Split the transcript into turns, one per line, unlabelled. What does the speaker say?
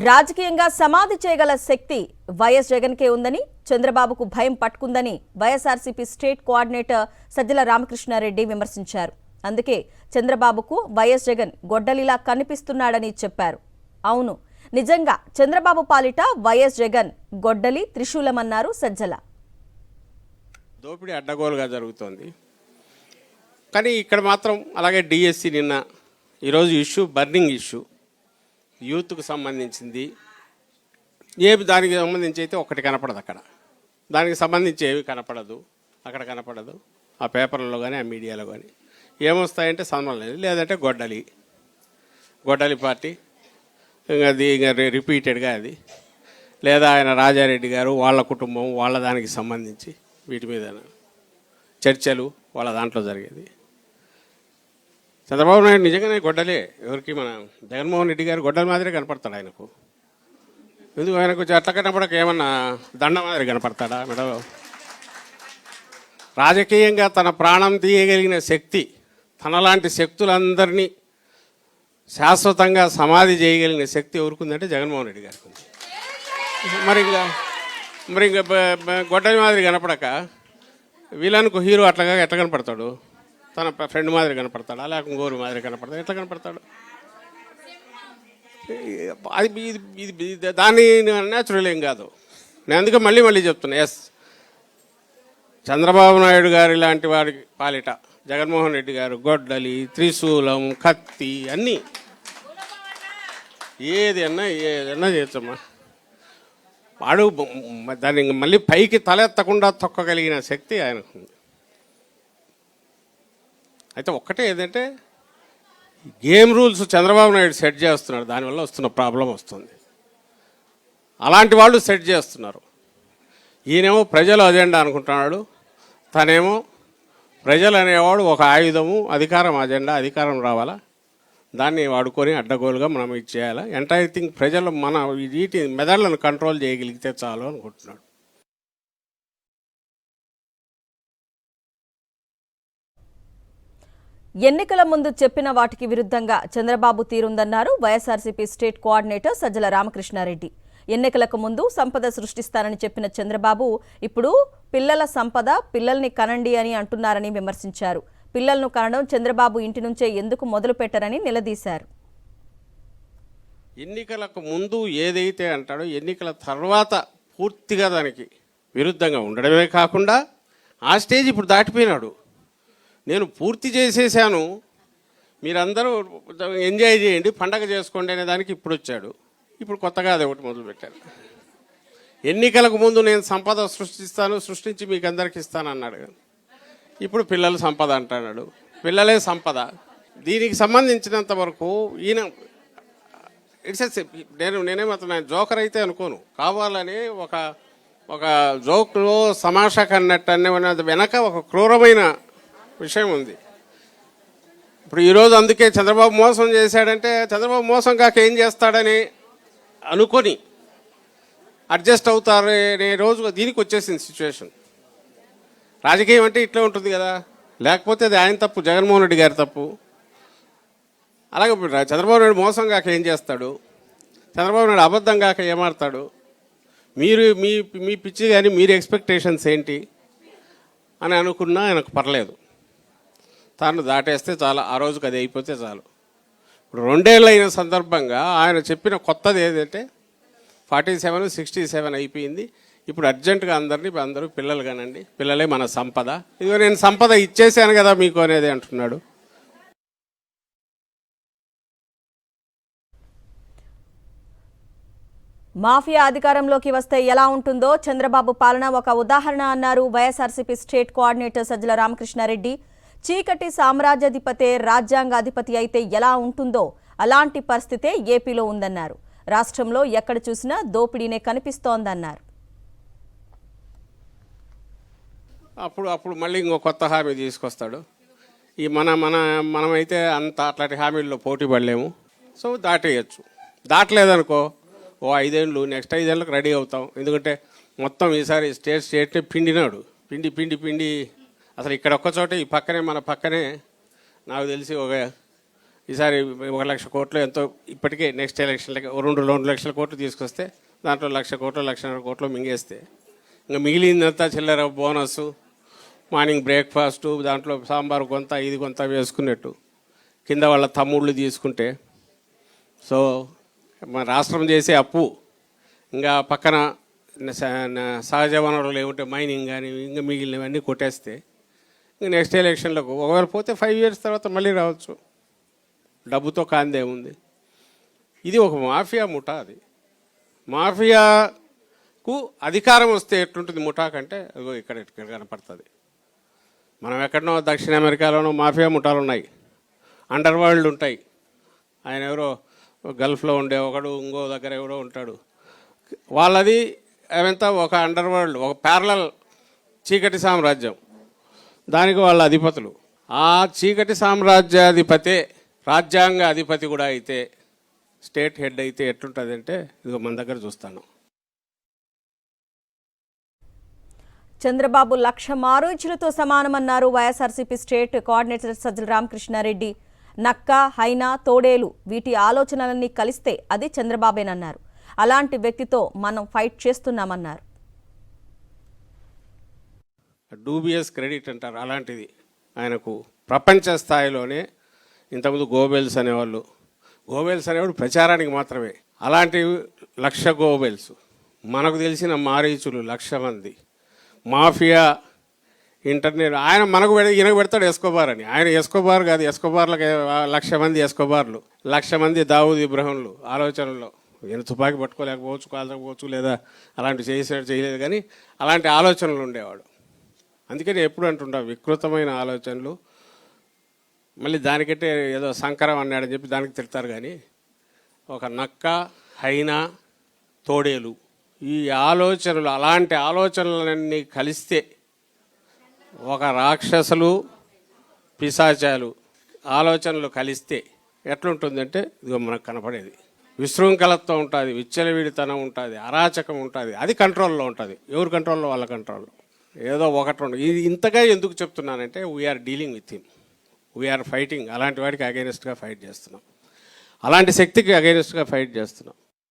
రాజకీయంగా సమాధి చేయగల శక్తి వైఎస్ జగన్కే ఉందని, చంద్రబాబుకు భయం పట్టుకుందని వైఎస్ఆర్సీపీ స్టేట్ కోఆర్డినేటర్ సజ్జల రామకృష్ణారెడ్డి విమర్శించారు. అందుకే చంద్రబాబుకు వైఎస్ జగన్ గొడ్డలిలా కనిపిస్తున్నాడని చెప్పారు. అవును, నిజంగా చంద్రబాబు పాలిట వైఎస్ జగన్ గొడ్డలి త్రిశూలమన్నారు సజ్జల.
దోపిడీ అడ్డగోలుగా జరుగుతోంది, కానీ ఇక్కడ మాత్రం అలాగే డిఎస్సి నిన్న ఈరోజు ఇష్యూ బర్నింగ్ ఇష్యూ యూత్కు సంబంధించింది. దానికి సంబంధించి అయితే ఒకటి కనపడదు, అక్కడ దానికి సంబంధించి ఏవి కనపడదు, అక్కడ కనపడదు, ఆ పేపర్లలో కానీ ఆ మీడియాలో కానీ ఏమొస్తాయంటే సంబంధం లేదు, లేదంటే గొడ్డలి పార్టీ అది ఇంకా రిపీటెడ్గా అది, లేదా ఆయన రాజారెడ్డి గారు వాళ్ళ కుటుంబం వాళ్ళ దానికి సంబంధించి వీటి మీద చర్చలు వాళ్ళ దాంట్లో జరిగేది. చంద్రబాబు నాయుడు నిజంగానే గొడ్డలే, ఎవరికి మన జగన్మోహన్ రెడ్డి గారు గొడ్డల మాదిరి కనపడతాడు ఆయనకు. ఎందుకు ఆయనకు అట్లా కనపడక ఏమన్నా దండ మాదిరి కనపడతాడా మేడం? రాజకీయంగా తన ప్రాణం తీయగలిగిన శక్తి, తనలాంటి శక్తులందరినీ శాశ్వతంగా సమాధి చేయగలిగిన శక్తి ఎవరుకుందంటే జగన్మోహన్ రెడ్డి గారికి ఉంది. మరి ఇంకా గొడ్డలి మాదిరి కనపడక వీళ్ళనుకు హీరో అట్లాగా ఎట్లా కనపడతాడు? తన ఫ్రెండ్ మాదిరి కనపడతాడా, లేక ఇంకోరు మాదిరి కనపడతాడు? ఎట్లా కనపడతాడు? అది ఇది దాన్ని న్యాచురల్ ఏం కాదు. నేను అందుకే మళ్ళీ చెప్తున్నా, ఎస్, చంద్రబాబు నాయుడు గారు ఇలాంటి వారికి పాలిట జగన్మోహన్ రెడ్డి గారు గొడ్డలి, త్రిశూలం, కత్తి అన్నీ ఏదన్నా చేయొచ్చమ్మా. వాడు దాన్ని మళ్ళీ పైకి తలెత్తకుండా తొక్కగలిగిన శక్తి ఆయనకు ఉంది. అయితే ఒక్కటే ఏదంటే game rules Chandrababu Naidu set చేస్తున్నాడు, దానివల్ల వస్తున్న ప్రాబ్లం వస్తుంది. అలాంటి వాళ్ళు సెట్ చేస్తున్నారు. ఈయనేమో ప్రజల అజెండా అనుకుంటున్నాడు, తనేమో ప్రజలు అనేవాడు ఒక ఆయుధము, అధికారం అజెండా, అధికారం రావాలా, దాన్ని వాడుకొని అడ్డగోలుగా మనం ఇది చేయాలా, ఎంటైర్ థింగ్ ప్రజలు మన వీటి మెదళ్లను కంట్రోల్ చేయగలిగితే చాలు అనుకుంటున్నాడు.
ఎన్నికల ముందు చెప్పిన వాటికి విరుద్ధంగా చంద్రబాబు తీరుందన్నారు వైఎస్ఆర్సీపీ స్టేట్ కోఆర్డినేటర్ సజ్జల రామకృష్ణారెడ్డి. ఎన్నికలకు ముందు సంపద సృష్టిస్తానని చెప్పిన చంద్రబాబు ఇప్పుడు పిల్లల సంపద, పిల్లల్ని కనండి అని అంటున్నారని విమర్శించారు. పిల్లలను కనడం చంద్రబాబు ఇంటి నుంచే ఎందుకు మొదలు పెట్టారని నిలదీశారు.
ఎన్నికలకు ముందు ఏదైతే అంటాడో ఎన్నికల తర్వాత పూర్తిగా దానికి విరుద్ధంగా ఉండడమే కాకుండా ఆ స్టేజ్ ఇప్పుడు దాటిపోయినాడు. నేను పూర్తి చేసేసాను, మీరందరూ ఎంజాయ్ చేయండి, పండగ చేసుకోండి అనే దానికి ఇప్పుడు వచ్చాడు. ఇప్పుడు కొత్తగా అది ఒకటి మొదలుపెట్టారు. ఎన్నికలకు ముందు నేను సంపద సృష్టించి మీకు అందరికి ఇస్తాను అన్నాడు. ఇప్పుడు పిల్లలు సంపద అంటున్నాడు. పిల్లలే సంపద. దీనికి సంబంధించినంత వరకు ఈయన నేనేమవుతున్నా జోకర్ అయితే అనుకోను, కావాలని ఒక జోక్లో సమాషా కన్నట్టు అనే వెనక ఒక క్రూరమైన విషయం ఉంది. ఇప్పుడు ఈరోజు అందుకే చంద్రబాబు మోసం చేశాడంటే చంద్రబాబు మోసం కాక ఏం చేస్తాడని అనుకొని అడ్జస్ట్ అవుతారు అనే రోజు దీనికి వచ్చేసింది సిచ్యువేషన్. రాజకీయం అంటే ఇట్లా ఉంటుంది కదా, లేకపోతే అది ఆయన తప్పు, జగన్మోహన్ రెడ్డి గారి తప్పు. అలాగే చంద్రబాబు నాయుడు మోసం కాక ఏం చేస్తాడు, చంద్రబాబు నాయుడు అబద్ధం కాక ఏమాడతాడు, మీరు మీ పిచ్చి కానీ మీరు ఎక్స్పెక్టేషన్స్ ఏంటి అని అనుకున్నా ఆయనకు పర్లేదు, తాను దాటేస్తే చాలా, ఆ రోజుకి అది అయిపోతే చాలు. ఇప్పుడు 2 ఏళ్ళు అయిన సందర్భంగా ఆయన చెప్పిన కొత్తది ఏదంటే 47, 67 అయిపోయింది. ఇప్పుడు అర్జెంటుగా అందరూ పిల్లలు కానండి, పిల్లలే మన సంపద, ఇదిగో నేను సంపద ఇచ్చేసాను కదా మీకు అనేది అంటున్నాడు.
మాఫియా అధికారంలోకి వస్తే ఎలా ఉంటుందో చంద్రబాబు పాలన ఒక ఉదాహరణ అన్నారు వైఎస్ఆర్సీపీ స్టేట్ కోఆర్డినేటర్ సజ్జల రామకృష్ణారెడ్డి. చీకటి సామ్రాజ్యాధిపతే రాజ్యాంగాధిపతి అయితే ఎలా ఉంటుందో అలాంటి పరిస్థితే ఏపీలో ఉందన్నారు. రాష్ట్రంలో ఎక్కడ చూసినా దోపిడీనే కనిపిస్తోందన్నారు.
అప్పుడు మళ్ళీ ఇంకో కొత్త హామీ తీసుకొస్తాడు. ఈ మనమైతే అంత అట్లాంటి హామీల్లో పోటీ పడలేము, సో దాటేయచ్చు. దాటలేదనుకో ఓ 5 ఏళ్ళు, నెక్స్ట్ 5 ఏళ్ళకి రెడీ అవుతాం. ఎందుకంటే మొత్తం ఈసారి స్టేట్ని పిండినాడు, పిండి అసలు ఇక్కడ ఒక్క చోట ఈ పక్కనే మన పక్కనే నాకు తెలిసి ఒక ఈసారి 1,00,000 కోట్లు ఎంతో ఇప్పటికే నెక్స్ట్ ఎలక్షన్లకి 2 లక్షల కోట్లు తీసుకొస్తే దాంట్లో 1,00,000 కోట్లు 1,50,000 కోట్లు మింగేస్తే ఇంకా మిగిలిందంతా చిల్లర బోనస్, మార్నింగ్ బ్రేక్ఫాస్టు, దాంట్లో సాంబారు కొంత ఇది కొంత వేసుకున్నట్టు కింద వాళ్ళ తమ్ముళ్ళు తీసుకుంటే, సో మన రాష్ట్రం చేసే అప్పు ఇంకా పక్కన సహజ వనరులు ఏమిటంటే మైనింగ్ కానీ ఇంకా మిగిలినవన్నీ కొట్టేస్తే ఇంకా నెక్స్ట్ ఎలక్షన్లకు ఒకవేళ పోతే 5 years తర్వాత మళ్ళీ రావచ్చు. డబ్బుతో కాందే ఉంది. ఇది ఒక మాఫియా ముఠా. అది మాఫియాకు అధికారం వస్తే ఎట్లుంటుంది ముఠా కంటే అదిగో ఇక్కడ కనపడుతుంది. మనం ఎక్కడనో దక్షిణ అమెరికాలోనో మాఫియా ముఠాలు ఉన్నాయి, అండర్ వరల్డ్ ఉంటాయి. ఆయన ఎవరో గల్ఫ్లో ఉండే ఒకడు ఇంకో దగ్గర ఎవడో ఉంటాడు. వాళ్ళది అవంతా ఒక అండర్ వరల్డ్, ఒక ప్యారలల్ చీకటి సామ్రాజ్యం. దానికి వాళ్ళ అధిపతులు. ఆ చీకటి సామ్రాజ్యాధిపతే రాజ్యాంగ అధిపతి కూడా అయితే, స్టేట్ హెడ్ అయితే ఎట్లుంటుంది అంటే ఇదిగో మన దగ్గర చూస్తాను.
చంద్రబాబు 1,00,000 మారోజులతో సమానమన్నారు వైఎస్ఆర్సీపీ స్టేట్ కోఆర్డినేటర్ సజ్జల రామకృష్ణారెడ్డి. నక్క, హైనా, తోడేలు వీటి ఆలోచనలన్నీ కలిస్తే అది చంద్రబాబేనన్నారు. అలాంటి వ్యక్తితో మనం ఫైట్ చేస్తున్నామన్నారు.
డూబియస్ క్రెడిట్ అంటారు, అలాంటిది ఆయనకు. ప్రపంచ స్థాయిలోనే ఇంతకుముందు గోబెల్స్ అనేవాళ్ళు, గోబెల్స్ అనేవాడు ప్రచారానికి మాత్రమే. అలాంటి 1,00,000 గోబెల్స్, మనకు తెలిసిన మారీచులు 1,00,000 మంది, మాఫియా, ఇంటర్నెట్. ఆయన మనకు ఈయనకు పెడతాడు ఎస్కోబార్ అని. ఆయన ఎస్కోబార్ కాదు, ఎస్కోబార్లకు 1,00,000 మంది ఎస్కోబార్లు, 1,00,000 మంది దావూద్ ఇబ్రహంలు ఆలోచనల్లో. ఈయన తుపాకీ పట్టుకోలేకపోవచ్చు, కాల్చకపోవచ్చు, లేదా అలాంటి చేసినట్టు చేయలేదు, కానీ అలాంటి ఆలోచనలు ఉండేవాడు. అందుకని ఎప్పుడు అంటుంటా వికృతమైన ఆలోచనలు. మళ్ళీ దానికంటే ఏదో సంకరం అన్నాడని చెప్పి దానికి తిడతారు. కానీ ఒక నక్క, హైనా, తోడేలు ఈ ఆలోచనలు, అలాంటి ఆలోచనలన్నీ కలిస్తే ఒక రాక్షసులు, పిశాచాలు ఆలోచనలు కలిస్తే ఎట్లుంటుందంటే ఇదిగో మనకు కనపడేది. విశృంఖలత్వం ఉంటుంది, విచ్చలవిడితనం ఉంటుంది, అరాచకం ఉంటుంది. అది కంట్రోల్లో ఉంటుంది. ఎవరు కంట్రోల్లో? వాళ్ళ కంట్రోల్లో. ఏదో ఒకటి ఉండదు. ఇది ఇంతగా ఎందుకు చెప్తున్నానంటే we're dealing with him, we're fighting. అలాంటి వాడికి అగైనెస్ట్గా ఫైట్ చేస్తున్నాం, అలాంటి శక్తికి అగైనెస్ట్గా ఫైట్ చేస్తున్నాం.